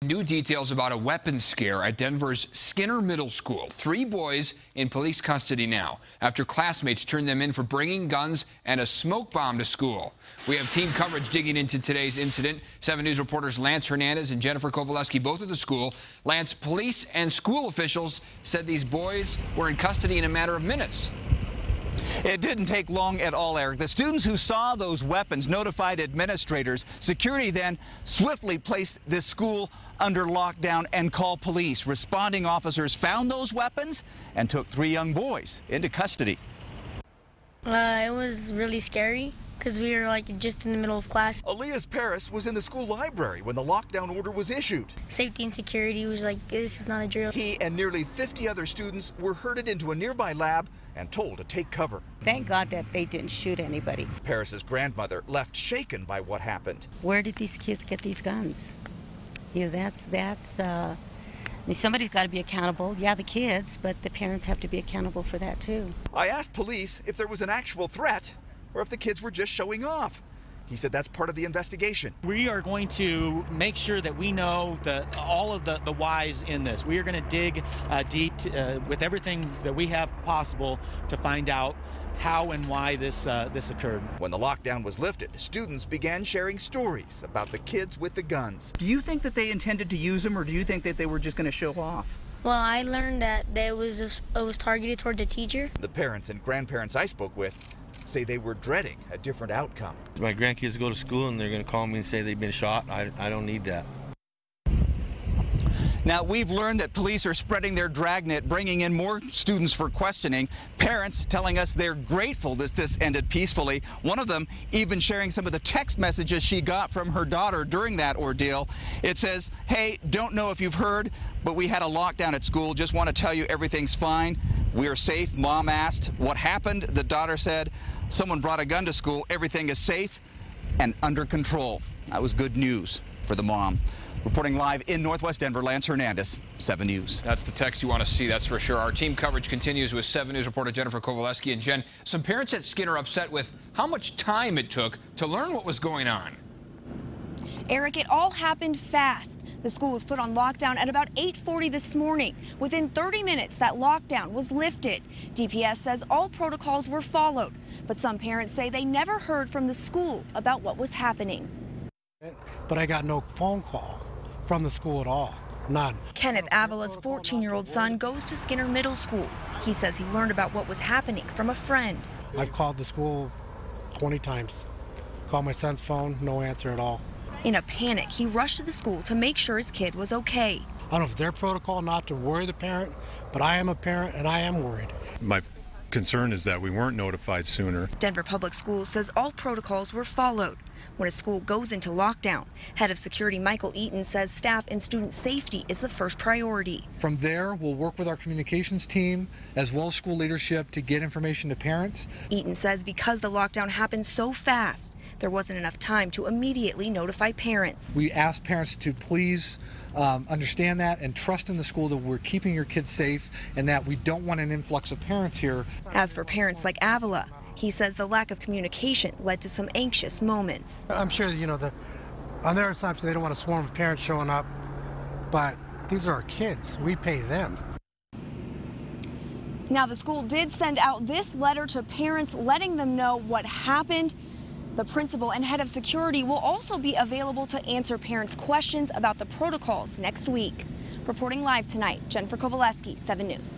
New details about a weapons scare at Denver's Skinner Middle School. 3 boys in police custody now after classmates turned them in for bringing guns and a smoke bomb to school. We have team coverage digging into today's incident. 7 News reporters Lance Hernandez and Jennifer Kovaleski, both at the school. Lance, police and school officials said these boys were in custody in a matter of minutes. It didn't take long at all, Eric. The students who saw those weapons notified administrators. Security then swiftly placed this school under lockdown and called police. Responding officers found those weapons and took 3 young boys into custody. It was really scary because we were just in the middle of class. Elias Paris was in the school library when the lockdown order was issued. Safety and security was like, this is not a drill. He and nearly 50 other students were herded into a nearby lab and told to take cover. Thank God that they didn't shoot anybody. Paris's grandmother left shaken by what happened. Where did these kids get these guns? You know, somebody's got to be accountable. Yeah, the kids, but the parents have to be accountable for that too. I asked police if there was an actual threat or if the kids were just showing off. He said that's part of the investigation. We are going to make sure that we know all of the whys in this. We are going to dig deep with everything that we have possible to find out how and why this occurred. When the lockdown was lifted, students began sharing stories about the kids with the guns. Do you think that they intended to use them, or do you think that they were just going to show off? Well, I learned that it was targeted toward the teacher. The parents and grandparents I spoke with say they were dreading a different outcome. My grandkids go to school and they're going to call me and say they've been shot. I don't need that. Now, we've learned that police are spreading their dragnet, bringing in more students for questioning. Parents telling us they're grateful that this ended peacefully. One of them even sharing some of the text messages she got from her daughter during that ordeal. It says, hey, don't know if you've heard, but we had a lockdown at school. Just want to tell you everything's fine. We are safe. Mom asked what happened. The daughter said, someone brought a gun to school. Everything is safe and under control. That was good news for the mom. Reporting live in Northwest Denver, Lance Hernandez, 7 News. That's the text you want to see, that's for sure. Our team coverage continues with 7 News reporter Jennifer Kovaleski. And Jen, some parents at Skinner are upset with how much time it took to learn what was going on. Eric, it all happened fast. The school was put on lockdown at about 8:40 this morning. Within 30 minutes, that lockdown was lifted. DPS says all protocols were followed, but some parents say they never heard from the school about what was happening. But I got no phone call from the school at all, none. Kenneth Avila's 14-year-old son goes to Skinner Middle School. He says he learned about what was happening from a friend. I've called the school 20 times. Called my son's phone, no answer at all. In a panic, he rushed to the school to make sure his kid was okay. I don't know if it's their protocol not to worry the parent, but I am a parent and I am worried. My concern is that we weren't notified sooner. Denver Public Schools says all protocols were followed. When a school goes into lockdown, head of security Michael Eaton says staff and student safety is the first priority. From there, we'll work with our communications team as well as school leadership to get information to parents. Eaton says because the lockdown happened so fast, there wasn't enough time to immediately notify parents. We asked parents to please understand that and trust in the school that we're keeping your kids safe and that we don't want an influx of parents here. As for parents like Avila, he says the lack of communication led to some anxious moments. I'm sure, on their assumption they don't want a swarm of parents showing up, but these are our kids. We pay them. Now, the school did send out this letter to parents letting them know what happened. The principal and head of security will also be available to answer parents' questions about the protocols next week. Reporting live tonight, Jennifer Kovaleski, 7 News.